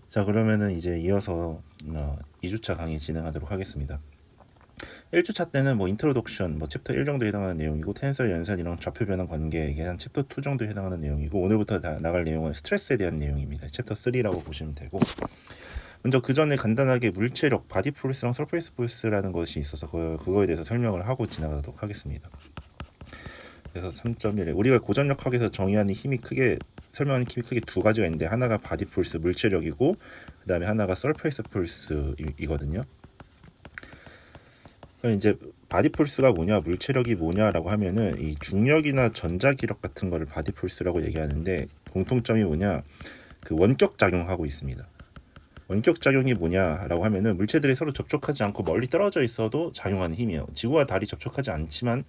자, 그러면은 이제 이어서 2주차 강의 진행하도록 하겠습니다. 1주차 때는 뭐 인트로덕션, 뭐 챕터 1 정도에 해당하는 내용이고, 텐서 연산이랑 좌표 변환 관계, 이게 한 챕터 2 정도에 해당하는 내용이고, 오늘부터 나갈 내용은 스트레스에 대한 내용입니다. 챕터 3라고 보시면 되고, 먼저 그 전에 간단하게 물체력, 바디 포스랑 서페이스 포스라는 것이 있어서 그거에 대해서 설명을 하고 지나가도록 하겠습니다. 그래서 3.1에 우리가 고전력학에서 정의하는 힘이 크게 설명하는 힘이 크게 두 가지가 있는데, 하나가 바디 폴스 물체력이고 그 다음에 하나가 서페이스 폴스이거든요. 그럼 이제 바디 폴스가 뭐냐, 물체력이 뭐냐라고 하면은 이 중력이나 전자기력 같은 거를 바디 폴스라고 얘기하는데, 공통점이 뭐냐, 그 원격 작용하고 있습니다. 원격 작용이 뭐냐라고 하면은 물체들이 서로 접촉하지 않고 멀리 떨어져 있어도 작용하는 힘이에요. 지구와 달이 접촉하지 않지만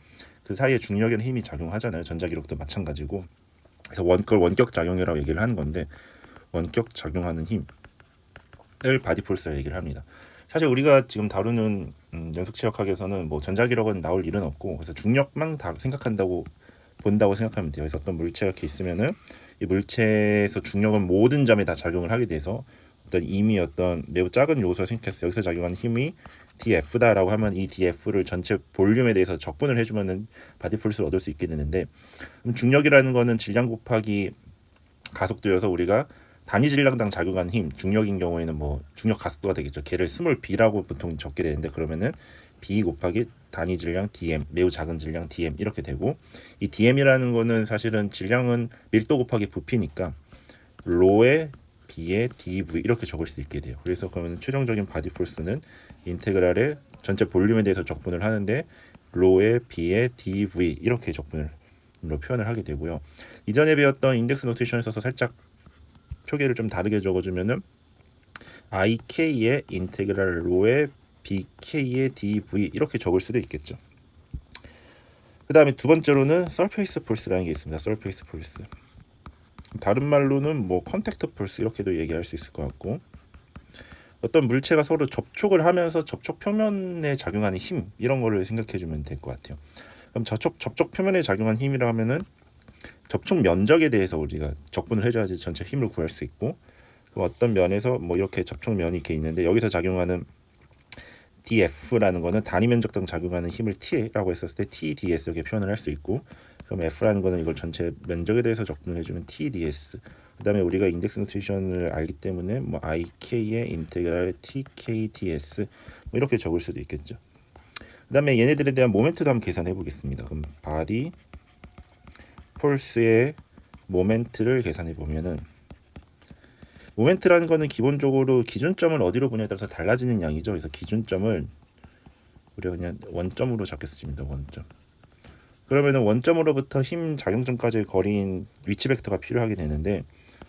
그 사이에 중력이나 힘이 작용하잖아요. 전자기력도 마찬가지고. 그래서 그걸 원격 작용이라고 얘기를 하는 건데, 원격 작용하는 힘을 바디 폴스라고 얘기를 합니다. 사실 우리가 지금 다루는 연속체력학에서는 뭐 전자기력은 나올 일은 없고, 그래서 중력만 다 본다고 생각하면 돼요. 그래서 어떤 물체가 이렇게 있으면은 이 물체에서 중력은 모든 점에 다 작용을 하게 돼서 이미 어떤 매우 작은 요소가 생겼어요. 여기서 작용하는 힘이 df다라고 하면 이 df를 전체 볼륨에 대해서 적분을 해주면은 바디 폴스를 얻을 수 있게 되는데, 중력이라는 거는 질량 곱하기 가속도여서 우리가 단위 질량당 작용하는 힘, 중력인 경우에는 뭐 중력 가속도가 되겠죠. 걔를 스몰 b라고 보통 적게 되는데, 그러면은 b 곱하기 단위 질량 dm, 매우 작은 질량 dm 이렇게 되고, 이 dm이라는 거는 사실은 질량은 밀도 곱하기 부피니까 로의 b의 dv 이렇게 적을 수 있게 돼요. 그래서 그러면 최종적인 바디 폴스는 인테그랄의 전체 볼륨에 대해서 적분을 하는데 로의 b의 dv 이렇게 적분을 표현을 하게 되고요. 이전에 배웠던 인덱스 노테이션을 써서 살짝 표기를 좀 다르게 적어주면은 ik의 인테그랄 로의 bk의 dv 이렇게 적을 수도 있겠죠. 그 다음에 두 번째로는 서페이스 폴스라는 게 있습니다. 서페이스 폴스. 다른 말로는 뭐 컨택트 폴스 이렇게도 얘기할 수 있을 것 같고, 어떤 물체가 서로 접촉을 하면서 접촉 표면에 작용하는 힘, 이런 거를 생각해 주면 될 것 같아요. 그럼 접촉 표면에 작용하는 힘이라 하면은 접촉 면적에 대해서 우리가 적분을 해줘야지 전체 힘을 구할 수 있고, 어떤 면에서 뭐 이렇게 접촉 면이 이렇게 있는데 여기서 작용하는 df라는 거는 단위 면적당 작용하는 힘을 t라고 했었을 때 tds 이렇게 표현을 할 수 있고, 그럼 f라는 거는 이걸 전체 면적에 대해서 적분을 해주면 tds. 그 다음에 우리가 인덱스 노테이션을 알기 때문에 뭐 ik의 인테그랄 tkds 뭐 이렇게 적을 수도 있겠죠. 그 다음에 얘네들에 대한 모멘트도 한번 계산해 보겠습니다. 그럼 바디 폴스의 모멘트를 계산해 보면은, 모멘트라는 거는 기본적으로 기준점을 어디로 보냐에 따라서 달라지는 양이죠. 그래서 기준점을 우리가 그냥 원점으로 잡겠습니다. 원점. 그러면은 원점으로부터 힘 작용점까지의 거리인 위치 벡터가 필요하게 되는데,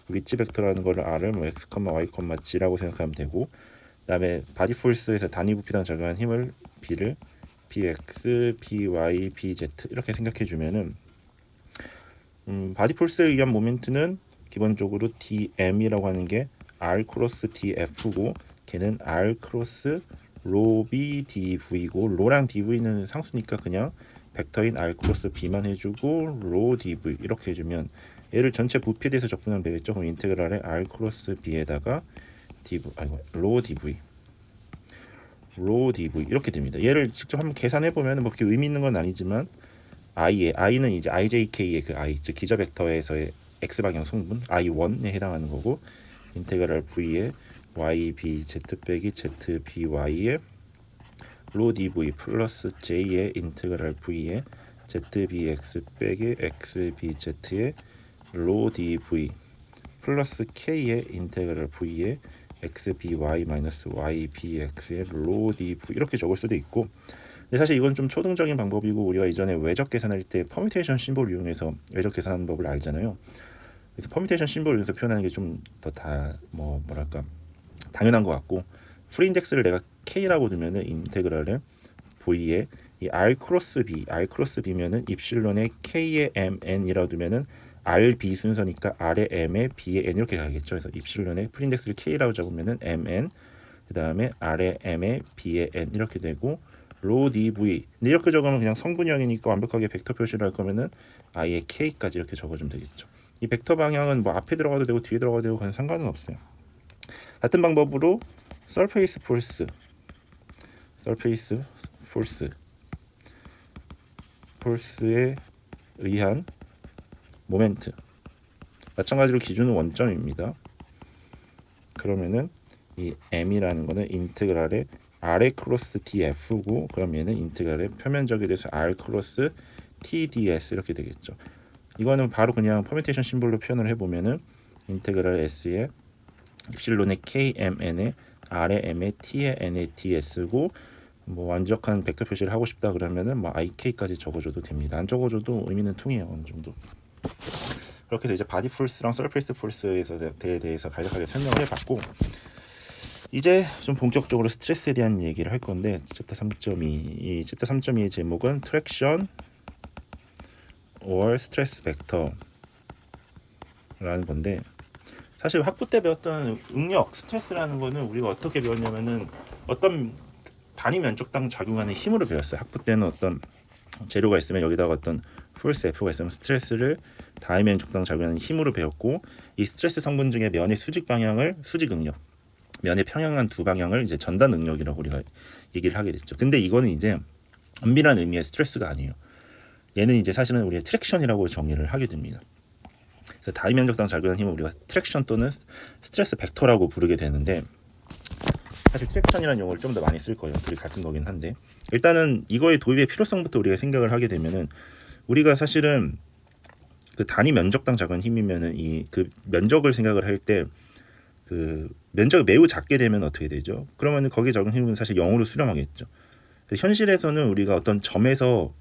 위치 벡터라는 거를 r을 뭐 x, y, g라고 생각하면 되고, 그다음에 바디 폴스에서 단위 부피당 작용한 힘을 b를 bx, by, bz 이렇게 생각해 주면은 바디 폴스에 의한 모멘트는 기본적으로 dm이라고 하는 게 r 크로스 df고, 걔는 r 크로스 로 b dv고, 로랑 dv는 상수니까 그냥 벡터인 r 크로스 b만 해주고 로 dv 이렇게 해주면 얘를 전체 부피에 대해서 적분하면 되겠죠. 그럼 인테그랄에 r 크로스 b에다가 로 dv 이렇게 됩니다. 얘를 직접 한번 계산해 보면 뭐 그렇게 의미 있는 건 아니지만, i는 이제 ijk의 그 i, 즉 기저 벡터에서의 x 방향 성분 i1에 해당하는 거고, 인테그랄 v의 ybz 빼기 zby의 로 dv 플러스 j의 인테그랄 v의 zbx 빼기 xbz의 로 dv 플러스 k의 인테그랄 v의 xby 마이너스 ybx의 로 dv 이렇게 적을 수도 있고, 근데 사실 이건 좀 초등적인 방법이고, 우리가 이전에 외적 계산할 때 퍼뮤테이션 심볼을 이용해서 외적 계산하는 법을 알잖아요. 그래서 퍼뮤테이션 심볼을 이용해서 표현하는 게 좀 더 뭐랄까 당연한 것 같고, 프리 인덱스를 내가 k라고 두면은 인테그랄을 v에 이 r 크로스 b면은 입실론의 k의 mn이라고 두면은 rb 순서니까 r의 m에 b의 n 이렇게 가겠죠. 그래서 입실론의 프리 인덱스를 k라고 잡으면은 mn, 그 다음에 r의 m에 b의 n 이렇게 되고, 로 dv. 근데 이렇게 적으면 그냥 성분형이니까 완벽하게 벡터 표시를 할 거면은 i의 k까지 이렇게 적어주면 되겠죠. 이 벡터 방향은 뭐 앞에 들어가도 되고 뒤에 들어가도 되고 그냥 상관은 없어요. 같은 방법으로 surface force에 의한 모멘트, 마찬가지로 기준은 원점입니다. 그러면은 이 m이라는 거는 인테그랄의 r의 크로스 df고, 그럼 얘는 인테그랄의 표면적에 대해서 r 크로스 tds 이렇게 되겠죠. 이거는 바로 그냥 퍼뮤테이션 심볼로 표현을 해보면은 인테그랄 s의 입실론의 kmn의 r의 m의 t의 n의 ds고, 뭐 완벽한 벡터 표시를 하고 싶다 그러면은 뭐 ik까지 적어줘도 됩니다. 안 적어줘도 의미는 통해요, 어느 정도. 그렇게 해서 이제 바디 폴스랑 서페이스 폴스에 대해서 간략하게 설명을 해봤고, 이제 좀 본격적으로 스트레스에 대한 얘기를 할 건데, 챕터 3.2, 이 챕터 3.2의 제목은 트랙션 or 스트레스 벡터라는 건데, 사실 학부 때 배웠던 응력, 스트레스라는 거는 우리가 어떻게 배웠냐면은 어떤 단위 면적당 작용하는 힘으로 배웠어요. 학부 때는 어떤 재료가 있으면 여기다가 어떤 포스 F가 있으면 스트레스를 단위 면적당 작용하는 힘으로 배웠고, 이 스트레스 성분 중에 면의 수직 방향을 수직 응력, 면의 평행한 두 방향을 이제 전단 응력이라고 우리가 얘기를 하게 됐죠. 근데 이거는 이제 엄밀한 의미의 스트레스가 아니에요. 얘는 이제 사실은 우리가 트랙션이라고 정의를 하게 됩니다. 그래서 단위 면적당 작용하는 힘을 우리가 트랙션 또는 스트레스 벡터라고 부르게 되는데, 사실 트랙션이라는 용어를 좀 더 많이 쓸 거예요. 둘이 같은 거긴 한데, 일단은 이거의 도입의 필요성부터 우리가 생각을 하게 되면은, 우리가 사실은 그 단위 면적당 작용하는 힘이면은 이 그 면적을 생각을 할 때 그 면적이 매우 작게 되면 어떻게 되죠? 그러면은 거기에 적용 힘은 사실 0으로 수렴하겠죠. 현실에서는 우리가 어떤 점에서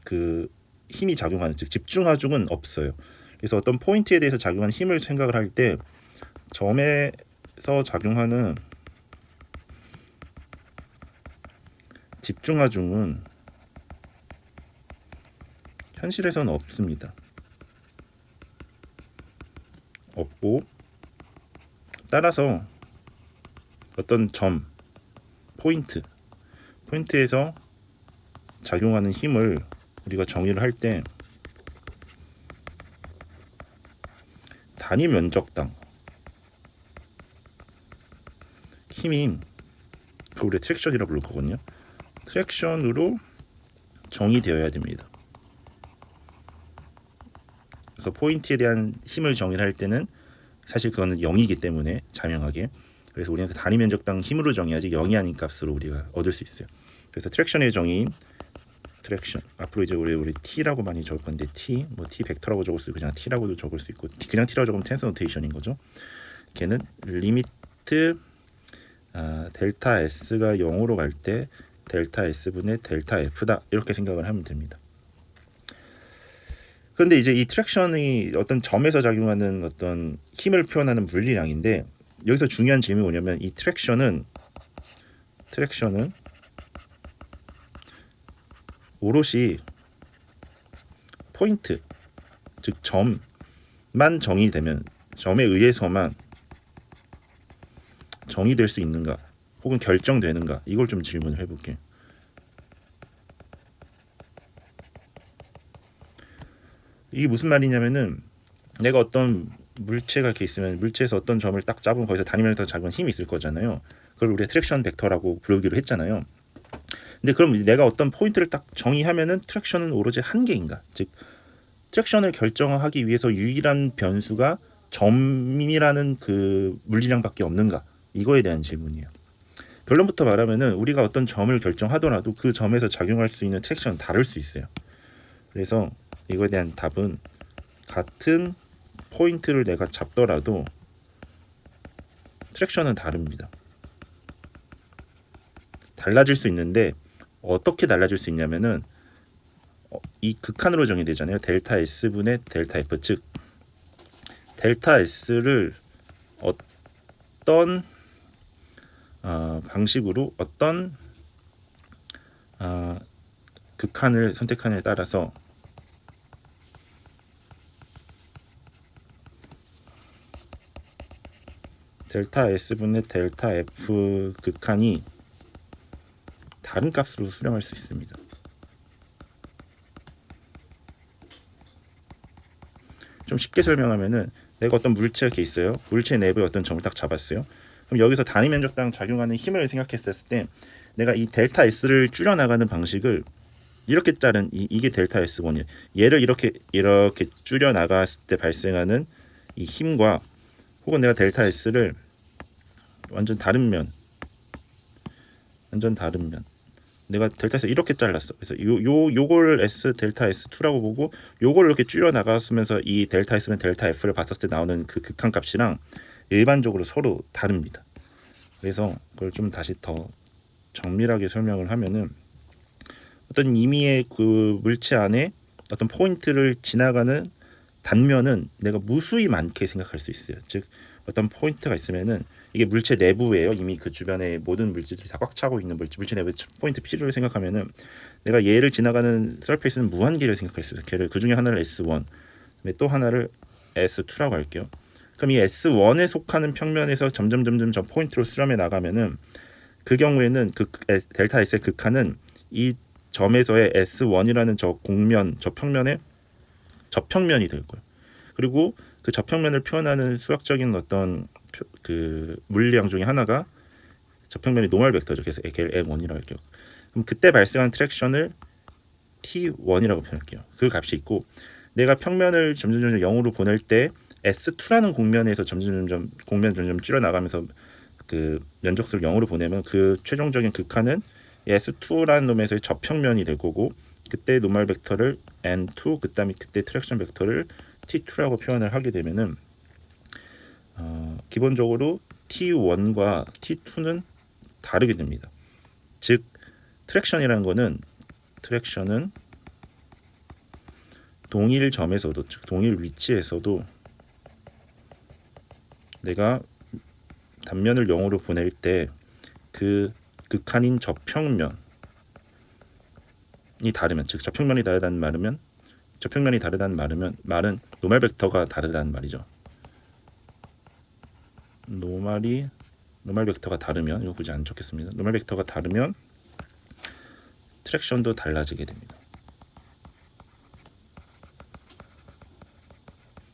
그 힘이 작용하는, 즉 집중하중은 없어요. 그래서 어떤 포인트에 대해서 작용하는 힘을 생각을 할 때 점에서 작용하는 집중하중은 현실에서는 없습니다. 없고, 따라서 어떤 점, 포인트에서 작용하는 힘을 우리가 정의를 할 때 단위 면적당 힘인, 그 우리 트랙션이라고 부를 거거든요. 트랙션으로 정의되어야 됩니다. 그래서 포인트에 대한 힘을 정의를 할 때는 사실 그거는 0이기 때문에 자명하게, 그래서 우리는 그 단위 면적당 힘으로 정의하지 0이 아닌 값으로 우리가 얻을 수 있어요. 그래서 트랙션의 정의인 트랙션, 앞으로 이제 우리 t라고 많이 적을 건데 t, 뭐 t 벡터라고 적을 수 있고 그냥 t라고도 적을 수 있고, 그냥 t라고 적으면 텐서 노테이션인 거죠. 걔는 리미트 델타 s가 0으로 갈 때 델타 s분의 델타 f다, 이렇게 생각을 하면 됩니다. 그런데 이제 이 트랙션이 어떤 점에서 작용하는 어떤 힘을 표현하는 물리량인데, 여기서 중요한 점이 뭐냐면 이 트랙션은 오롯이 포인트, 즉 점만 정의되면, 점에 의해서만 정의될 수 있는가 혹은 결정되는가, 이걸 좀 질문을 해볼게요. 이게 무슨 말이냐면은, 내가 어떤 물체가 이렇게 있으면 물체에서 어떤 점을 딱 잡으면 거기서 단위 면적당 작용하는 힘이 있을 거잖아요. 그걸 우리가 트랙션 벡터라고 부르기로 했잖아요. 근데 그럼 내가 어떤 포인트를 딱 정의하면은 트랙션은 오로지 한 개인가? 즉 트랙션을 결정하기 위해서 유일한 변수가 점이라는 그 물리량밖에 없는가? 이거에 대한 질문이에요. 결론부터 말하면은 우리가 어떤 점을 결정하더라도 그 점에서 작용할 수 있는 트랙션은 다를 수 있어요. 그래서 이거에 대한 답은 같은 포인트를 내가 잡더라도 트랙션은 다릅니다. 달라질 수 있는데 어떻게 달라질 수 있냐면은 이 극한으로 정의되잖아요. 델타 S분의 델타 F, 즉 델타 S를 어떤 방식으로 어떤 극한을 선택하느냐에 따라서 델타 S분의 델타 F 극한이 다른 값으로 수렴할 수 있습니다. 좀 쉽게 설명하면은 내가 어떤 물체가 이렇게 있어요. 물체 내부에 어떤 점을 딱 잡았어요. 그럼 여기서 단위 면적당 작용하는 힘을 생각했을 때 내가 이 델타 S를 줄여 나가는 방식을 이렇게 자른 이게 델타 S1이에요. 얘를 이렇게 줄여 나갔을 때 발생하는 이 힘과 혹은 내가 델타 S를 완전 다른 면 내가 델타 S 이렇게 잘랐어. 그래서 요걸 S 델타 S2라고 보고 요걸 이렇게 줄여 나갔으면서 이 델타 S는 델타 F를 봤었을 때 나오는 그 극한 값이랑 일반적으로 서로 다릅니다. 그래서 그걸 좀 다시 더 정밀하게 설명을 하면은 어떤 임의의 그 물체 안에 어떤 포인트를 지나가는 단면은 내가 무수히 많게 생각할 수 있어요. 즉 어떤 포인트가 있으면은 이게 물체 내부예요. 이미 그 주변에 모든 물질들이 다 꽉 차고 있는 물체 내부 포인트 P를 생각하면은 내가 얘를 지나가는 서페이스는 무한계를 생각할 수 있어요. 걔를 그 중에 하나를 S1, 또 하나를 S2라고 할게요. 그럼 이 S1에 속하는 평면에서 점점 저 포인트로 수렴해 나가면은 그 경우에는 그 델타 S의 극한은 이 점에서의 S1이라는 저 공면, 저 평면의 저평면이 될 거예요. 그리고 그 저평면을 표현하는 수학적인 어떤 그 물리량 중에 하나가 저평면이 노멀 벡터죠. 그래서 걔를 M1이라고 할게요. 그럼 그때 발생한 트랙션을 T1이라고 표현할게요. 그 값이 있고 내가 평면을 점점 0으로 보낼 때 S2라는 공면에서 점점 줄여 나가면서 그 면적수를 0으로 보내면 그 최종적인 극한은 S2라는 놈에서의 저평면이 될 거고 그때 노멀 벡터를 N2 그다음에 그때 트랙션 벡터를 T2라고 표현을 하게 되면은 기본적으로 T1과 T2는 다르게 됩니다. 즉 트랙션이라는 거는 동일 점에서도 즉 동일 위치에서도 내가 단면을 0으로 보낼 때 그 극한인 저평면이 다르면 즉 저평면이 다르다는 말은 노멀 벡터가 다르다는 말이죠. 노멀 벡터가 다르면 이거 굳이 안 적겠습니다. 노멀 벡터가 다르면 트랙션도 달라지게 됩니다.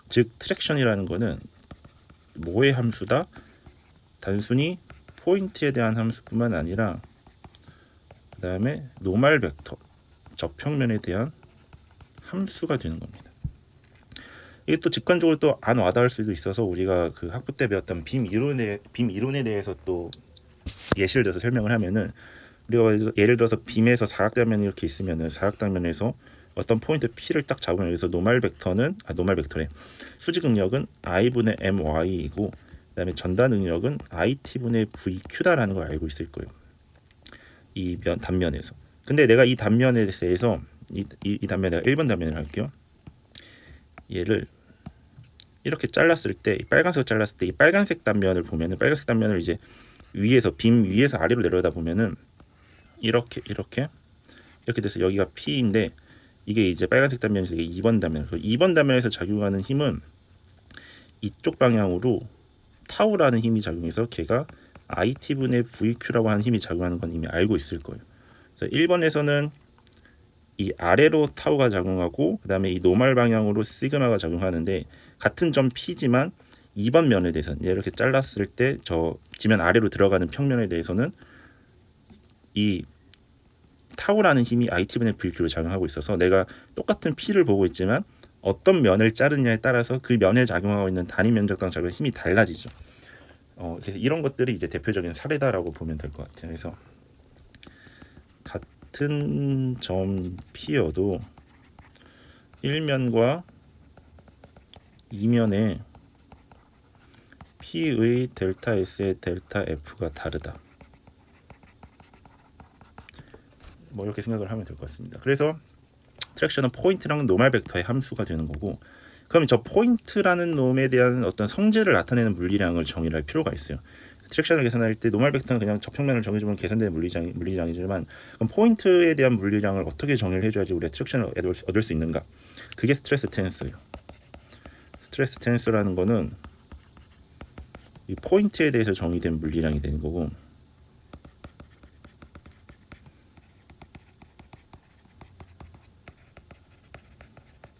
즉 트랙션이라는 거는 뭐의 함수다? 단순히 포인트에 대한 함수뿐만 아니라 그 다음에 노멀 벡터 저평면에 대한 함수가 되는 겁니다. 이게 또 직관적으로 또 안 와닿을 수도 있어서 우리가 그 학부 때 배웠던 빔 이론에 대해서 또 예시를 들어서 설명을 하면은 우리가 예를 들어서 빔에서 사각단면이 이렇게 있으면은 사각단면에서 어떤 포인트 P를 딱 잡으면 여기서 노멀 벡터래. 수직 응력은 I 분의 MY이고 그다음에 전단 응력은 IT 분의 VQ다라는 걸 알고 있을 거예요. 이 단면에서. 근데 내가 이 단면에 대해서 이 단면 내가 1번 단면을 할게요. 얘를 이렇게 잘랐을 때 빨간색으로 잘랐을 때 이 빨간색 단면을 보면은 빨간색 단면을 이제 빔 위에서 아래로 내려다 보면은 이렇게 돼서 여기가 P인데 이게 이제 빨간색 단면에서 이게 2번 단면. 2번 단면에서 작용하는 힘은 이쪽 방향으로 타우라는 힘이 작용해서 걔가 IT분의 VQ라고 하는 힘이 작용하는 건 이미 알고 있을 거예요. 그래서 1번에서는 이 아래로 타우가 작용하고 그 다음에 이 노멀 방향으로 시그마가 작용하는데 같은 점 P지만 2번 면에 대해서는 이렇게 잘랐을 때 저 지면 아래로 들어가는 평면에 대해서는 이 타우라는 힘이 IT분의 VQ로 작용하고 있어서 내가 똑같은 P를 보고 있지만 어떤 면을 자르느냐에 따라서 그 면에 작용하고 있는 단위 면적당 작용 힘이 달라지죠. 그래서 이런 것들이 이제 대표적인 사례다라고 보면 될 것 같아요. 그래서 같은 점 P여도 1면과 2면에 P의 델타 S의 델타 F가 다르다. 뭐 이렇게 생각을 하면 될 것 같습니다. 그래서 트랙션은 포인트랑 노멀 벡터의 함수가 되는 거고 그럼 저 포인트라는 놈에 대한 어떤 성질을 나타내는 물리량을 정의할 필요가 있어요. 트랙션을 계산할 때 노멀 벡터는 그냥 저평면을 정해주면 계산되는 물리량이지만 그럼 포인트에 대한 물리량을 어떻게 정의를 해줘야지 우리가 트랙션을 얻을 수 있는가? 그게 스트레스 테넌스예요. 스트레스 테넌스라는 거는 이 포인트에 대해서 정의된 물리량이 되는 거고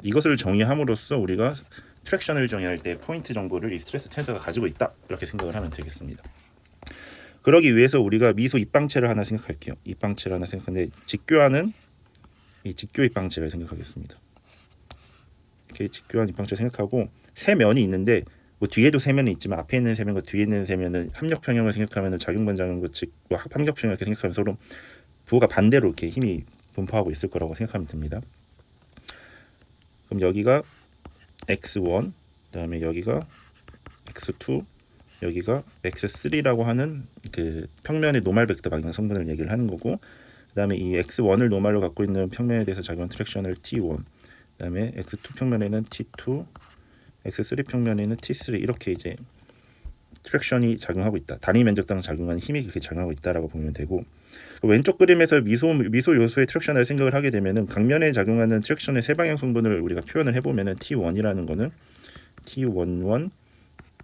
이것을 정의함으로써 우리가 트랙션을 정의할 때 포인트 정보를 이 스트레스 텐서가 가지고 있다 이렇게 생각을 하면 되겠습니다. 그러기 위해서 우리가 미소 입방체를 하나 생각할게요. 입방체를 하나 생각하는데 직교하는 이 직교 입방체를 생각하겠습니다. 이렇게 직교한 입방체 생각하고 세 면이 있는데 뭐 뒤에도 세 면이 있지만 앞에 있는 세 면과 뒤에 있는 세 면은 함력 평형을 생각하면 작용반 작용부 측뭐 함력 평형 이렇게 생각하면 서로 부호가 반대로 이렇게 힘이 분포하고 있을 거라고 생각하면 됩니다. 그럼 여기가 x1, 그다음에 여기가 x2, 여기가 x3라고 하는 그 평면의 노멀 벡터 방향 성분을 얘기를 하는 거고, 그다음에 이 x1을 노멀로 갖고 있는 평면에 대해서 작용한 트랙션을 t1, 그다음에 x2 평면에는 t2, x3 평면에는 t3 이렇게 이제 트랙션이 작용하고 있다. 단위 면적당 작용하는 힘이 그렇게 작용하고 있다라고 보면 되고, 왼쪽 그림에서 미소 요소의 트랙션을 생각을 하게 되면은 강면에 작용하는 트랙션의 세 방향 성분을 우리가 표현을 해보면은 t1이라는 거는 t11,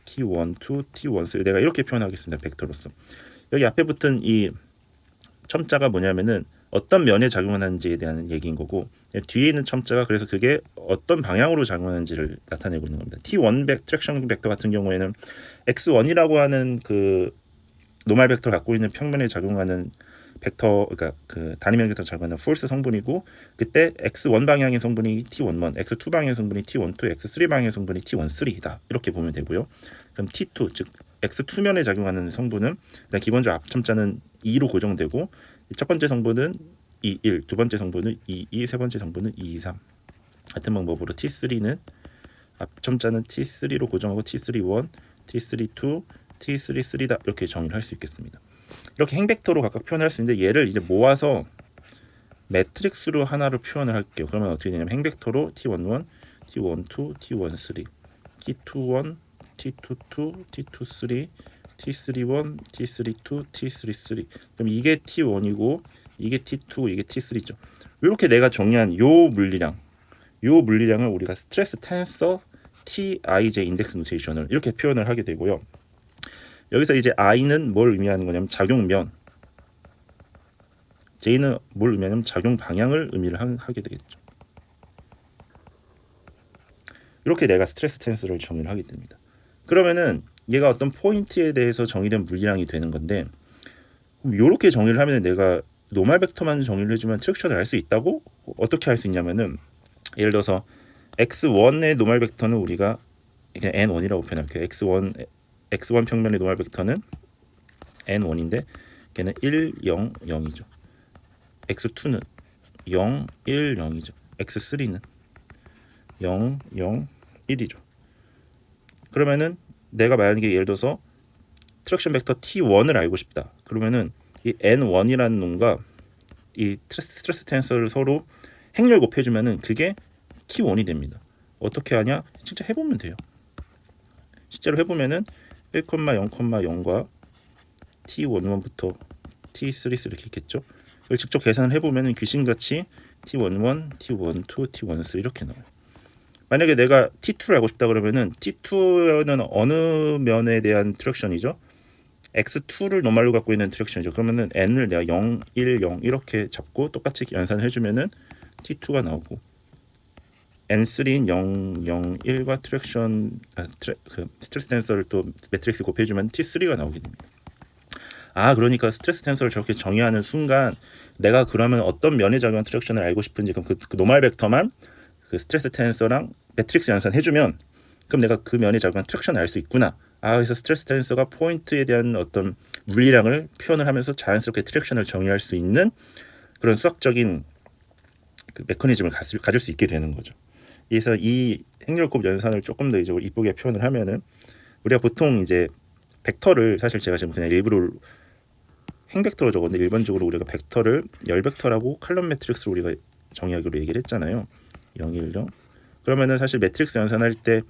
t12, t13 내가 이렇게 표현하겠습니다. 벡터로서. 여기 앞에 붙은 이 첨자가 뭐냐면은 어떤 면에 작용하는지에 대한 얘기인 거고, 뒤에 있는 첨자가 그래서 그게 어떤 방향으로 작용하는지를 나타내고 있는 겁니다. T1 트랙션 벡터 같은 경우에는 x1이라고 하는 그 노멀 벡터를 갖고 있는 평면에 작용하는 벡터, 그러니까 그 단위 면적에 작용하는 포스 성분이고, 그때 x1 방향의 성분이 t11, x2 방향의 성분이 t12, x3 방향의 성분이 t13이다. 이렇게 보면 되고요. 그럼 t2 즉 x2면에 작용하는 성분은 일단 기본적으로 앞첨자는 2로 고정되고, 첫 번째 성분은 21, 두 번째 성분은 22, 세 번째 성분은 23. 같은 방법으로 T3는 앞첨자는 T3로 고정하고 T31, T32, T33다 이렇게 정의를 할 수 있겠습니다. 이렇게 행벡터로 각각 표현할 수 있는데 얘를 이제 모아서 매트릭스로 하나로 표현을 할게요. 그러면 어떻게 되냐면 행벡터로 T11, T12, T13, T21, T22, T23, T31, T32, T33. 그럼 이게 T1이고 이게 T2, 이게 T3죠. 이렇게 내가 정리한 요 물리량을 우리가 스트레스 텐서 TIJ 인덱스 노테이션을 이렇게 표현을 하게 되고요. 여기서 이제 I는 뭘 의미하는 거냐면 작용면, J는 뭘 의미하냐면 작용 방향을 의미를 하게 되겠죠. 이렇게 내가 스트레스 텐서를 정의를 하게 됩니다. 그러면은 얘가 어떤 포인트에 대해서 정의된 물리량이 되는 건데, 이렇게 정의를 하면 내가 노멀 벡터만 정의를 해주면 트랙션을 알 수 있다고? 어떻게 할 수 있냐면은 예를 들어서 x1의 노멀 벡터는 우리가 그냥 n1이라고 표현할게요. x1 평면의 노멀 벡터는 n1인데 걔는 1, 0, 0이죠. x2는 0, 1, 0이죠. x3는 0, 0, 1이죠. 그러면은 내가 만약에 예를 들어서 트랙션 벡터 t1을 알고 싶다. 그러면은 이 n1이라는 놈과 이 스트레스 텐서를 서로 행렬 곱해주면은 그게 t1이 됩니다. 어떻게 하냐? 진짜 해보면 돼요. 실제로 해보면은 1,0,0과 t11부터 t33 이렇게 있겠죠. 이걸 직접 계산을 해보면은 귀신같이 t11, t12, t13 이렇게 나와요. 만약에 내가 T2를 알고 싶다 그러면은 T2는 어느 면에 대한 트랙션이죠? X2를 노멀로 갖고 있는 트랙션이죠. 그러면은 N을 내가 0, 1, 0 이렇게 잡고 똑같이 연산을 해주면은 T2가 나오고, N3인 0, 0, 1과 스트레스 텐서를 또 매트릭스 곱해주면 T3가 나오게 됩니다. 그러니까 스트레스 텐서를 저렇게 정의하는 순간 내가 그러면 어떤 면에 작용한 트랙션을 알고 싶은지 그럼 그 노멀 벡터만 그 스트레스 텐서랑 매트릭스 연산해주면 그럼 내가 그 면에 작용한 트랙션을 알 수 있구나. 그래서 스트레스 텐서가 포인트에 대한 어떤 물리량을 표현을 하면서 자연스럽게 트랙션을 정의할 수 있는 그런 수학적인 그 메커니즘을 가질 수 있게 되는 거죠. 그래서 이 행렬곱 연산을 조금 더 이제 이쁘게 표현을 하면은 우리가 보통 이제 벡터를 사실 제가 지금 그냥 일부러 행벡터로 적었는데 일반적으로 우리가 벡터를 열벡터라고 칼럼 매트릭스로 우리가 정의하기로 얘기를 했잖아요. 0, 1, 0. 그러면은 사실 매트릭스 연산할 때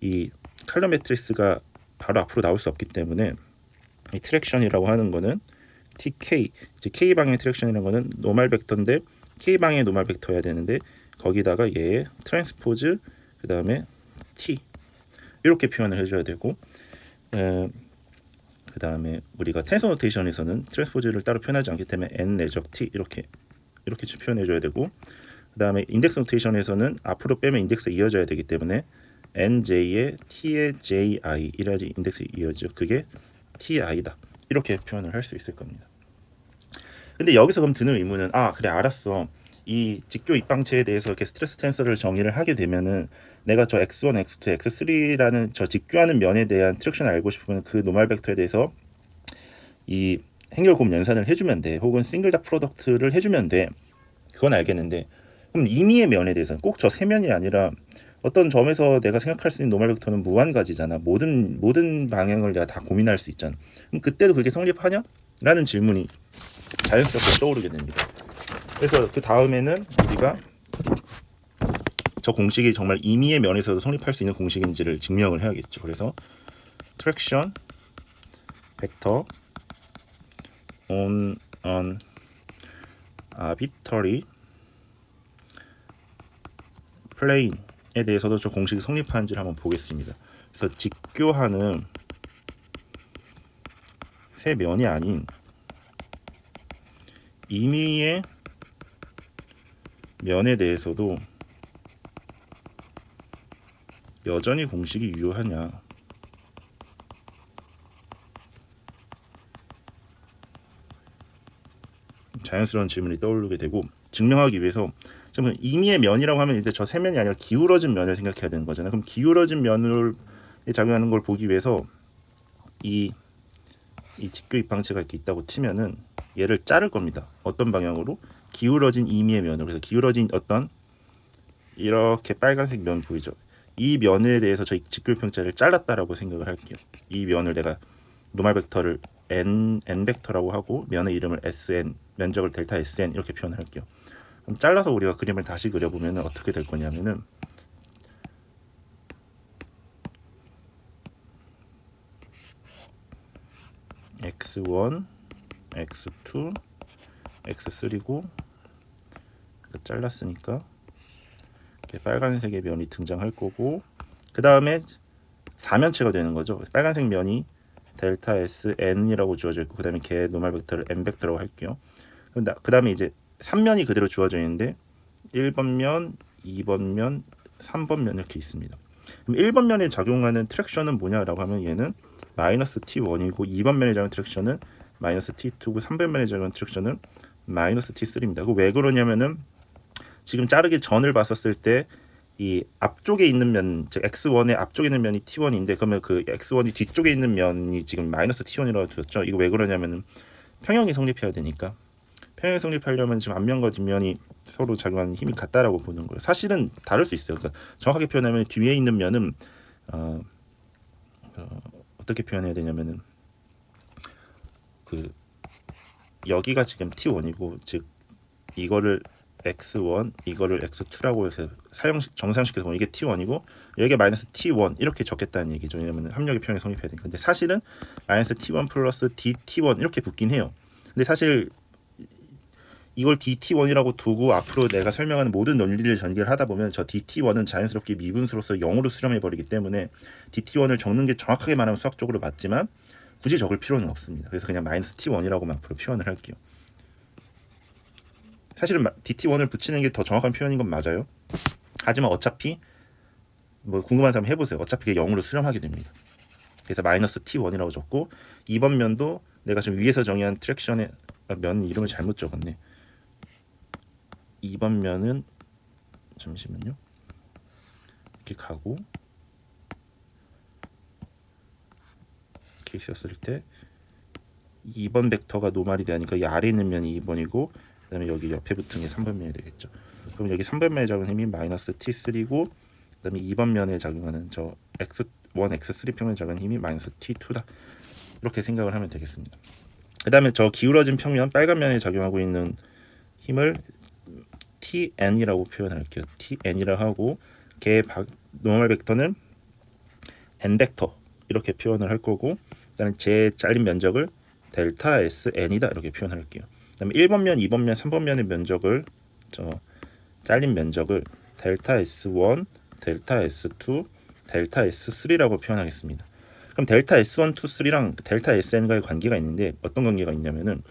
이 칼럼 매트릭스가 바로 앞으로 나올 수 없기 때문에 이 트랙션이라고 하는 거는 TK, 이제 K 방향의 트랙션이라는 거는 노멀 벡터인데 K 방향의 노멀 벡터여야 되는데 거기다가 얘의 트랜스포즈 그 다음에 T 이렇게 표현을 해줘야 되고, 그 다음에 우리가 텐서 노테이션에서는 트랜스포즈를 따로 표현하지 않기 때문에 N 내적 T 이렇게 표현해줘야 되고, 그 다음에 인덱스 노테이션에서는 앞으로 빼면 인덱스가 이어져야 되기 때문에 NJ에 T의 JI 이래야지 인덱스 이어지죠. 그게 TI다. 이렇게 표현을 할 수 있을 겁니다. 근데 여기서 그럼 드는 의문은 그래 알았어. 이 직교 입방체에 대해서 이렇게 스트레스 텐서를 정의를 하게 되면은 내가 저 x1, x2, x3라는 저 직교하는 면에 대한 트랙션을 알고 싶으면 그 노멀 벡터에 대해서 이 행렬 곱 연산을 해주면 돼. 혹은 싱글 닷 프로덕트를 해주면 돼. 그건 알겠는데 그럼 임의의 면에 대해서는 꼭 저 세 면이 아니라 어떤 점에서 내가 생각할 수 있는 노멀 벡터는 무한가지잖아. 모든 방향을 내가 다 고민할 수 있잖아. 그럼 그때도 그게 성립하냐? 라는 질문이 자연스럽게 떠오르게 됩니다. 그래서 그 다음에는 우리가 저 공식이 정말 임의의 면에서도 성립할 수 있는 공식인지를 증명을 해야겠죠. 그래서 트랙션 벡터 on an arbitrary plane에 대해서도 저 공식이 성립하는지를 한번 보겠습니다. 그래서 직교하는 세 면이 아닌 임의의 면에 대해서도 여전히 공식이 유효하냐? 자연스러운 질문이 떠오르게 되고 증명하기 위해서 지금 임의의 면이라고 하면 이제 저 세 면이 아니라 기울어진 면을 생각해야 되는 거잖아요. 그럼 기울어진 면을 작용하는 걸 보기 위해서 이 직교 입방체가 이렇게 있다고 치면은 얘를 자를 겁니다. 어떤 방향으로? 기울어진 임의의 면으로. 그래서 기울어진 어떤 이렇게 빨간색 면 보이죠? 이 면에 대해서 저 직교 입방체를 잘랐다라고 생각을 할게요. 이 면을 내가 노멀 벡터를 n 벡터라고 하고 면의 이름을 sn, 면적을 델타 sn 이렇게 표현을 할게요. 그럼 잘라서 우리가 그림을 다시 그려보면 어떻게 될 거냐면은 x1, x2, x3고 잘랐으니까 빨간색의 면이 등장할 거고 그 다음에 4면체가 되는 거죠. 빨간색 면이 델타 SN이라고 주어져 있고 그 다음에 걔 노멀 벡터를 n 벡터라고 할게요. 그 다음에 이제 3면이 그대로 주어져 있는데 1번 면, 2번 면, 3번 면 이렇게 있습니다. 그럼 1번 면에 작용하는 트랙션은 뭐냐라고 하면 얘는 마이너스 T1이고 2번 면에 작용하는 트랙션은 마이너스 T2고 3번 면에 작용하는 트랙션은 마이너스 T3입니다. 그 왜 그러냐면은 지금 자르기 전을 봤었을 때 이 앞쪽에 있는 면, 즉 x1의 앞쪽에 있는 면이 t1인데 그러면 그 x1이 뒤쪽에 있는 면이 지금 마이너스 t1이라고 두었죠. 이거 왜 그러냐면은 평형이 성립해야 되니까. 평형이 성립하려면 지금 앞면과 뒷면이 서로 작용하는 힘이 같다라고 보는 거예요. 사실은 다를 수 있어요. 그러니까 정확하게 표현하면 뒤에 있는 면은 어떻게 표현해야 되냐면은 그 여기가 지금 t1이고 즉 이거를 x1 이거를 x2라고 해서 정사형식해서 보면 이게 t1이고 여기가 마이너스 t1 이렇게 적겠다는 얘기죠. 왜냐면 합력의 평형이 성립해야 되니까. 근데 사실은 마이너스 t1 플러스 dt1 이렇게 붙긴 해요. 근데 사실 이걸 dt1이라고 두고 앞으로 내가 설명하는 모든 논리를 전개를 하다 보면 저 dt1은 자연스럽게 미분수로서 0으로 수렴해 버리기 때문에 dt1을 적는 게 정확하게 말하면 수학적으로 맞지만 굳이 적을 필요는 없습니다. 그래서 그냥 마이너스 t1이라고만 앞으로 표현을 할게요. 사실은 dt1을 붙이는 게 더 정확한 표현인 건 맞아요. 하지만 어차피 뭐 궁금한 사람 해보세요. 어차피 그게 0으로 수렴하게 됩니다. 그래서 마이너스 t1이라고 적고 2번 면도 내가 지금 위에서 정의한 트랙션의 면 이름을 잘못 적었네. 2번 면은 잠시만요. 이렇게 가고 이렇게 있었을 때 2번 벡터가 노말이 되니까 이 아래에 있는 면이 2번이고 그 다음에 여기 옆에 붙은 게 3번 면이 되겠죠. 그럼 여기 3번 면에 작용하는 힘이 마이너스 T3고 그 다음에 2번 면에 작용하는 저 X1, X3 평면에 작용하는 힘이 마이너스 T2다. 이렇게 생각을 하면 되겠습니다. 그 다음에 저 기울어진 평면 빨간 면에 작용하고 있는 힘을 TN이라고 표현할게요. TN이라고 하고 걔의 노멀 벡터는 N 벡터 이렇게 표현을 할 거고 그다음에 제 잘린 면적을 델타 SN이다 이렇게 표현할게요. 그다음에 1번 면, 2번 면, 3번 면의 면적을 저 잘린 면적을 델타 S1, 델타 S2, 델타 S3라고 표현하겠습니다. 그럼 델타 S1, 2, 3랑 델타 SN과의 관계가 있는데 어떤 관계가 있냐면은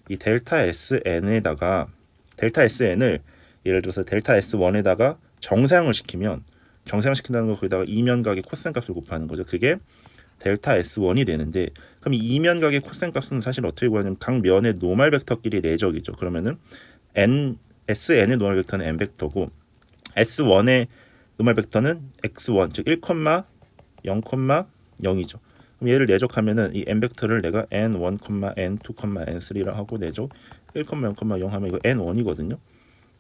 이 델타 SN에다가 델타 SN을 예를 들어서 델타 S1에다가 정사형을 시키면 정사형 시킨다는 거 거기다가 이면각의 코사인 값을 곱하는 거죠. 그게 델타 S1이 되는데, 그럼 이 이면각의 코사인 값은 사실 어떻게 구하냐면 각 면의 노멀 벡터끼리 내적이죠. 그러면은 SN의 노멀 벡터는 n 벡터고 S1의 노멀 벡터는 x1 즉 1, 0, 0이죠. 그럼 얘를 내적하면은 이 n 벡터를 내가 n1, n2, n3라 하고 내적 1, 0, 0 하면 이거 n1이거든요.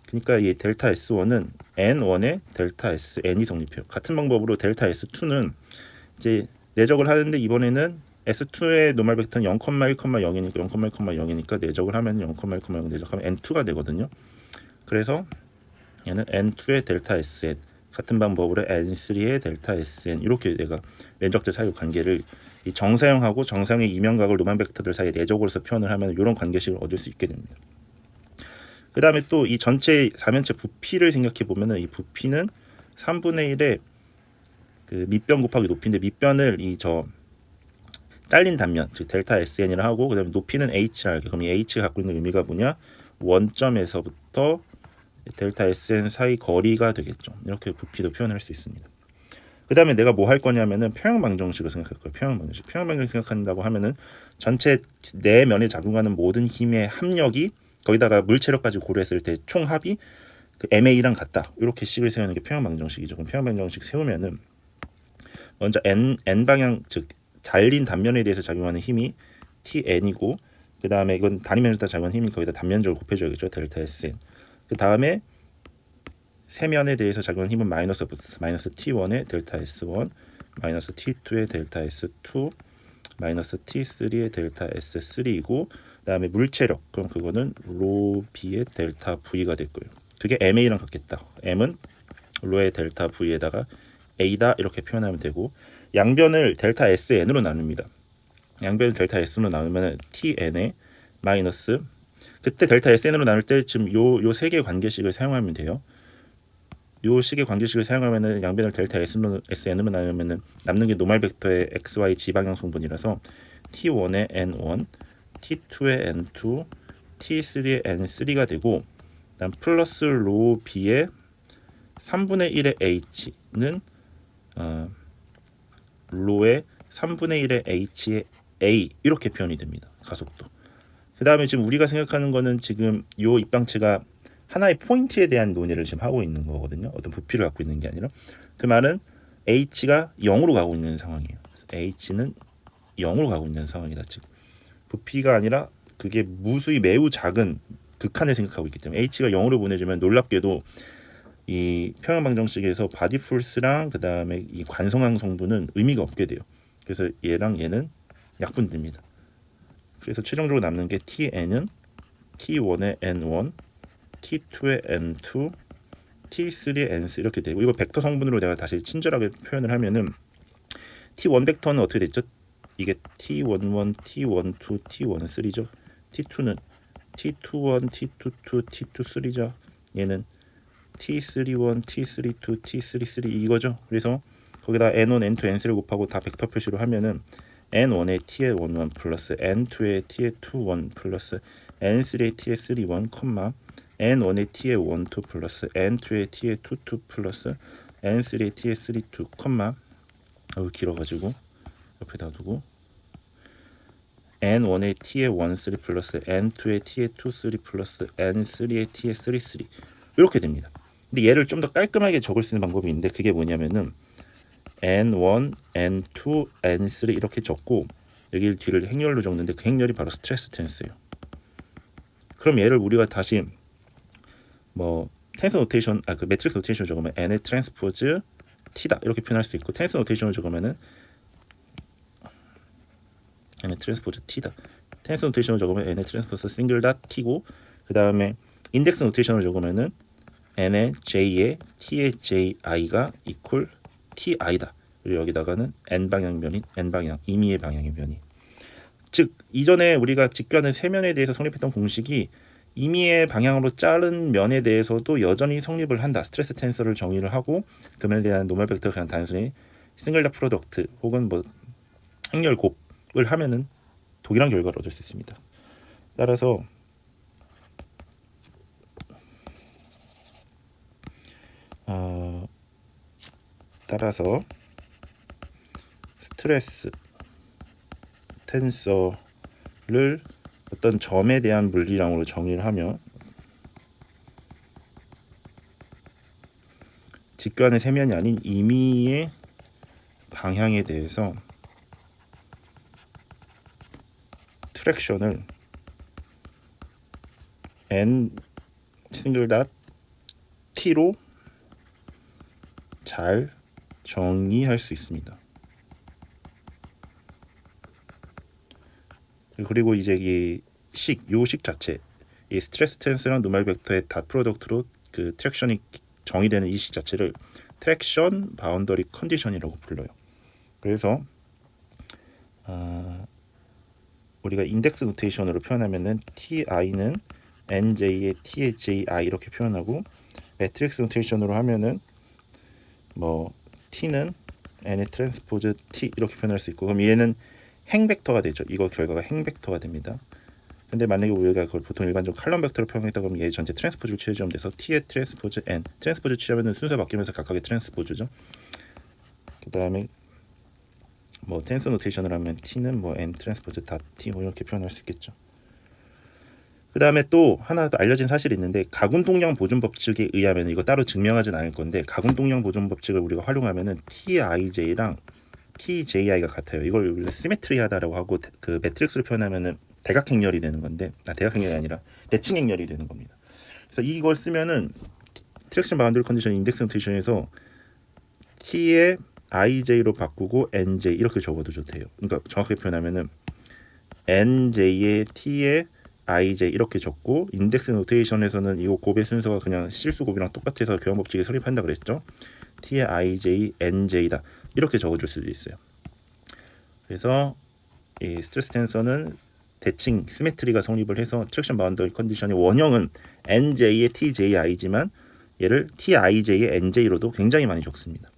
그러니까 이 델타 S1은 n1의 델타 Sn이 성립해요. 같은 방법으로 델타 S2는 이제 내적을 하는데 이번에는 S2의 노멀 벡터는 0, 1, 0이니까 0, 1, 0이니까 내적을 하면 0, 1, 0 내적하면 n2가 되거든요. 그래서 얘는 n2의 델타 Sn 같은 방법으로 n3의 델타 Sn 이렇게 내가 면적대 사이 관계를 이 정사형하고 정사형의 이면각을 노멀 벡터들 사이에 내적으로서 표현을 하면 이런 관계식을 얻을 수 있게 됩니다. 그 다음에 또 이 전체 사면체 부피를 생각해 보면은 이 부피는 3분의 1의 그 밑변 곱하기 높이인데 밑변을 이 저 잘린 단면 즉 델타 SN이라 하고 그다음에 높이는 H라 할게. 그럼 이 H가 갖고 있는 의미가 뭐냐? 원점에서부터 델타 SN 사이 거리가 되겠죠. 이렇게 부피도 표현할 수 있습니다. 그 다음에 내가 뭐 할 거냐면은 평형방정식을 생각할 거예요. 평형방정식 생각한다고 하면은 전체 네 면에 작용하는 모든 힘의 합력이 거기다가 물체력까지 고려했을 때 총합이 그 MA랑 같다. 이렇게 식을 세우는 게 평형방정식이죠. 그럼 평형방정식 세우면은 먼저 n 방향 즉 잘린 단면에 대해서 작용하는 힘이 TN이고 그 다음에 이건 단위면에서 작용하는 힘이 거기다 단면적으로 곱해줘야겠죠. 델타 SN. 그 다음에 세면에 대해서 작용하는 힘은 마이너스 T1의 델타 S1, 마이너스 T2의 델타 S2, 마이너스 T3의 델타 S3이고 그 다음에 물체력 그럼 그거는 로 B의 델타 V가 될 거예요. 그게 MA랑 같겠다. M은 로의 델타 V에다가 A다 이렇게 표현하면 되고 양변을 델타 SN으로 나눕니다. 양변을 델타 S로 나누면 TN의 마이너스 그때 델타 SN으로 나눌 때 지금 요 세 개의 관계식을 사용하면 돼요. 요 식의 관계식을 사용하면은 양변을 델타 SN으로 나누면은 남는 게 노멀 벡터의 XY 지방향 성분이라서 T1의 N1, T2의 N2, T3의 N3가 되고 그다음 플러스 로 B의 3분의 1의 H는 로의 3분의 1의 H의 A 이렇게 표현이 됩니다. 가속도. 그 다음에 지금 우리가 생각하는 거는 지금 요 입방체가 하나의 포인트에 대한 논의를 지금 하고 있는 거거든요. 어떤 부피를 갖고 있는 게 아니라 그 말은 H가 0으로 가고 있는 상황이에요. H는 0으로 가고 있는 상황이다. 즉 부피가 아니라 그게 무수히 매우 작은 극한을 생각하고 있기 때문에 H가 0으로 보내주면 놀랍게도 이 평형방정식에서 바디 폴스랑 그 다음에 이 관성항 성분은 의미가 없게 돼요. 그래서 얘랑 얘는 약분됩니다. 그래서 최종적으로 남는 게 TN은 T1의 N1, T2의 N2, T3의 N3 이렇게 되고 이거 벡터 성분으로 내가 다시 친절하게 표현을 하면은 T1 벡터는 어떻게 됐죠? 이게 T11, T12, T13죠. T2는 T21, T22, T23죠. 얘는 T31, T32, T33 이거죠. 그래서 거기다 N1, N2, N3를 곱하고 다 벡터 표시로 하면은 N1의 T의 11 플러스 N2의 T의 21 플러스 N3의 T의 31, N1의 T의 12 플러스 N2의 T의 22 플러스 N3의 T의 32, 길어가지고 옆에다 두고 N1의 T의 13 플러스 N2의 T의 23 플러스 N3의 T의 33 이렇게 됩니다. 근데 얘를 좀 더 깔끔하게 적을 수 있는 방법이 있는데 그게 뭐냐면은 N1, N2, N3 이렇게 적고 여기 뒤를 행렬로 적는데 그 행렬이 바로 스트레스 텐스예요. 그럼 얘를 우리가 다시 뭐 텐스 노테이션 그 매트릭스 노테이션을 적으면 N의 트랜스포즈 T다 이렇게 표현할 수 있고 텐스 노테이션을 적으면은 N의 트랜스포즈 T다. 텐스 노테이션을 적으면 N의 트랜스포즈 싱글 닷 T고 그 다음에 인덱스 노테이션을 적으면은 N의 J의 T의 JI가 이퀄 TI다. 그리고 여기다가는 N 방향면인 N 방향 임의의 방향의 면이. 즉 이전에 우리가 직교하는 세면에 대해서 성립했던 공식이 임의의 방향으로 자른 면에 대해서도 여전히 성립을 한다. 스트레스 텐서를 정의를 하고 그 면에 대한 노멀 벡터가 그냥 단순히 싱글 닷 프로덕트 혹은 뭐 행렬 곱을 하면은 동일한 결과를 얻을 수 있습니다. 따라서 스트레스 텐서를 어떤 점에 대한 물리량으로 정의를 하며 직관의 세면이 아닌 임의의 방향에 대해서 트랙션을 n 싱글 닷 t로 잘 정의할 수 있습니다. 그리고 이제 요 식 자체, 이 스트레스 텐서랑 노멀 벡터의 닷 프로덕트로 그 트랙션이 정의되는 이 식 자체를 트랙션 바운더리 컨디션이라고 불러요. 그래서 우리가 인덱스 노테이션으로 표현하면은 ti는 nj의 t의 ji 이렇게 표현하고, 매트릭스 노테이션으로 하면은 뭐 t는 n의 트랜스포즈 t 이렇게 표현할 수 있고, 그럼 얘는 행벡터가 되죠. 이거 결과가 행벡터가 됩니다. 근데 만약에 우리가 그걸 보통 일반적으로 칼럼 벡터로 표현했다 그러면 얘 전체 트랜스포즈를 취해주면 돼서 t의 트랜스포즈 n, 트랜스포즈 취하면은 순서 바뀌면서 각각의 트랜스포즈죠. 그 다음에 뭐 텐서 노테이션을 하면 t는 뭐 n 트랜스포즈 다 t 뭐 이렇게 표현할 수 있겠죠. 그 다음에 또 하나 더 알려진 사실이 있는데, 가군동량 보존 법칙에 의하면, 이거 따로 증명하진 않을 건데, 가군동량 보존 법칙을 우리가 활용하면은 tij랑 tji가 같아요. 이걸 우리가 시메트리하다라고 하고, 그 매트릭스로 표현하면은 대각행렬이 되는 건데, 대각행렬이 아니라 대칭행렬이 되는 겁니다. 그래서 이걸 쓰면은 트랙션 바운더리 컨디션 인덱스 노테이션에서 t의 ij로 바꾸고 nj 이렇게 적어도 좋대요. 그러니까 정확하게 표현하면은 nj의 t의 ij 이렇게 적고, 인덱스 노테이션에서는 이거 곱의 순서가 그냥 실수 곱이랑 똑같아서 교환 법칙에 성립한다 그랬죠. t의 ij nj다 이렇게 적어줄 수도 있어요. 그래서 이 스트레스 텐서는 대칭 시메트리가 성립을 해서 트랙션 바운더리 컨디션의 원형은 nj의 tji지만 얘를 tij의 nj로도 굉장히 많이 적습니다.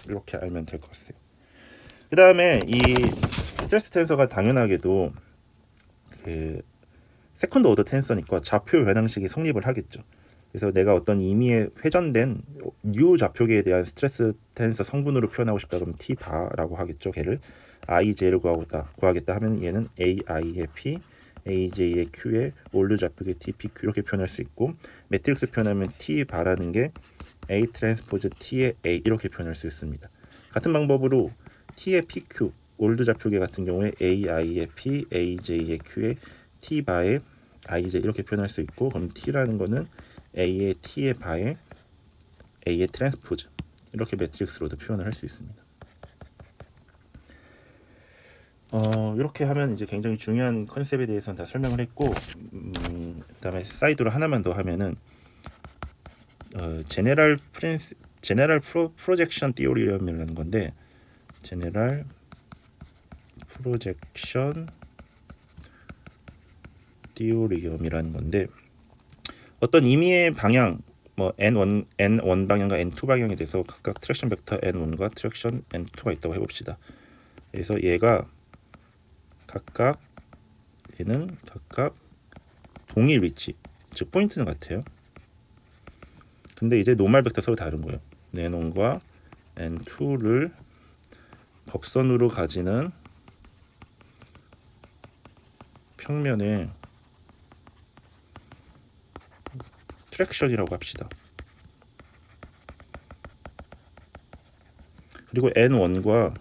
이렇게 알면 될 것 같아요. 그 다음에 이 스트레스 텐서가 당연하게도 그 세컨드 오더 텐서니까 좌표 변형식이 성립을 하겠죠. 그래서 내가 어떤 임의의 회전된 U 좌표계에 대한 스트레스 텐서 성분으로 표현하고 싶다 그러면 T 바라고 하겠죠. 걔를 IJ를 구하겠다 하면 얘는 AI의 P, AJ의 Q에 올류 좌표계 TPQ 이렇게 표현할 수 있고, 매트릭스 표현하면 T 바라는 게 A 트랜스포즈 T의 A 이렇게 표현할 수 있습니다. 같은 방법으로 T의 PQ 올드 좌표계 같은 경우에 AI의 P, AJ의 Q에 T 바에 IJ 이렇게 표현할 수 있고, 그럼 T라는 거는 A의 T의 바에 A의 트랜스포즈 이렇게 매트릭스로도 표현을 할 수 있습니다. 이렇게 하면 이제 굉장히 중요한 컨셉에 대해서는 다 설명을 했고, 그다음에 사이드로 하나만 더 하면은 제네럴 프로젝션 티오리라는 건데, 제네럴 프로젝션 티오리엄이라는 건데, 어떤 임의의 방향 뭐 n1 방향과 n2 방향에 대해서 각각 트랙션 벡터 n1과 트랙션 n2가 있다고 해봅시다. 그래서 얘는 각각 동일 위치, 즉 포인트는 같아요. 근데 이제 노멀 벡터 서로 다른 거예요. n1과 n2를 법선으로 가지는 평면에 트랙션이라고 합시다. 그리고 n1과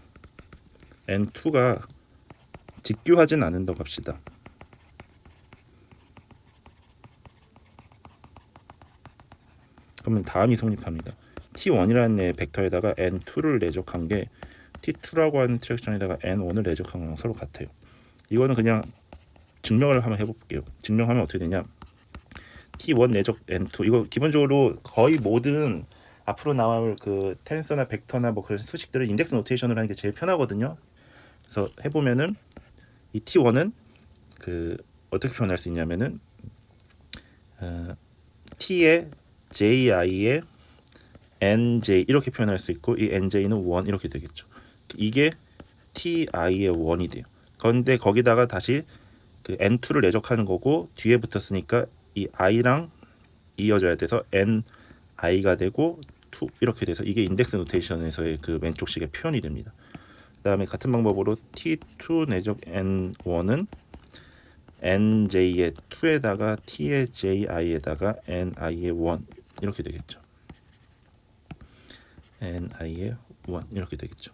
n2가 직교하진 않는다고 합시다. 그러면 다음이 성립합니다. t1이라는 벡터에다가 n2를 내적한 게 t2라고 하는 트랙션에다가 n1을 내적한 거랑 서로 같아요. 이거는 그냥 증명을 한번 해볼게요. 증명하면 어떻게 되냐, t1 내적 n2, 이거 기본적으로 거의 모든 앞으로 나올 그 텐서나 벡터나 뭐 그런 수식들을 인덱스 노테이션으로 하는 게 제일 편하거든요. 그래서 해보면은 이 t1은 그 어떻게 표현할 수 있냐면은 t의 ji의 nj 이렇게 표현할 수 있고, 이 nj는 1 이렇게 되겠죠. 이게 ti의 1이 돼요. 그런데 거기다가 다시 그 n2를 내적하는 거고, 뒤에 붙었으니까 이 i랑 이어져야 돼서 ni가 되고 2 이렇게 돼서, 이게 인덱스 노테이션에서의 그 왼쪽 식의 표현이 됩니다. 다음에 같은 방법으로 t2 내적 n1은 nj의 2에다가 t의 ji에다가 ni의 1 이렇게 되겠죠. ni의 1 이렇게 되겠죠.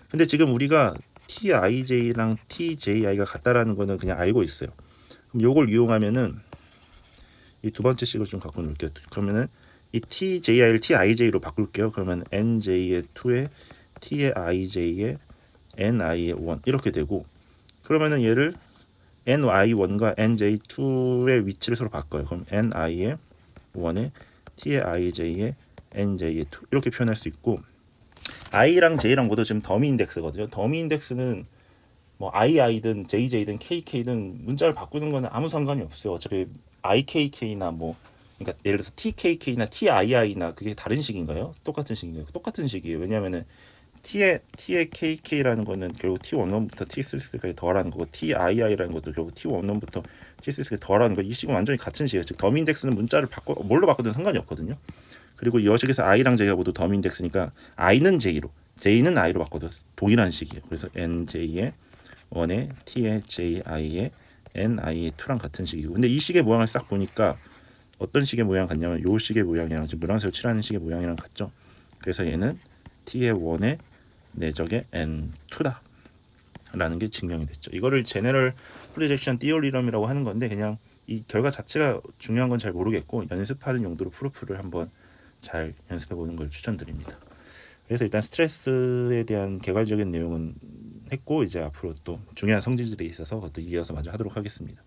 근데 지금 우리가 tij랑 tji가 같다라는 거는 그냥 알고 있어요. 그럼 요걸 이용하면은 이 두 번째 식을 좀 갖고 놀게요. 그러면은 이 tji를 tij로 바꿀게요. 그러면 nj의 2에 t의 ij에 ni의 1 이렇게 되고, 그러면은 얘를 ny1과 nj2의 위치를 서로 바꿔요. 그럼 ni의 1에 t의 ij에 nj의 2 이렇게 표현할 수 있고, i랑 j랑 모두 지금 더미 인덱스거든요. 더미 인덱스는 뭐 ii든 jj든 kk든 문자를 바꾸는 거는 아무 상관이 없어요. 어차피 ikk나 뭐, 그러니까 예를 들어서 tkk나 tii나 그게 다른 식인가요? 똑같은 식인가요? 똑같은 식이에요. 왜냐하면은 t의 kk라는 거는 결국 t11부터 t33까지 더하라는 거고, tii라는 것도 결국 t11부터 t33까지 더하라는 거. 이 식은 완전히 같은 식이에요. 즉 더미 인덱스는 문자를 바꿔 뭘로 바꾸든 상관이 없거든요. 그리고 이 식에서 i랑 j가 모두 더미 인덱스니까 i는 j로, j는 i로 바꿔도 동일한 식이에요. 그래서 nj의 1에 t의 ji에 ni의 2랑 같은 식이고, 근데 이 식의 모양을 싹 보니까 어떤 식의 모양 같냐면 요 식의 모양이랑 지금 노란색으로 칠하는 식의 모양이랑 같죠. 그래서 얘는 t의 1의 내적의 n2다 라는 게 증명이 됐죠. 이거를 제너럴 프로젝션 띠오리럼이라고 하는 건데, 그냥 이 결과 자체가 중요한 건 잘 모르겠고 연습하는 용도로 프루프를 한번 잘 연습해 보는 걸 추천드립니다. 그래서 일단 스트레스에 대한 개괄적인 내용은 했고, 이제 앞으로 또 중요한 성질들이 있어서 그것도 이어서 마저 하도록 하겠습니다.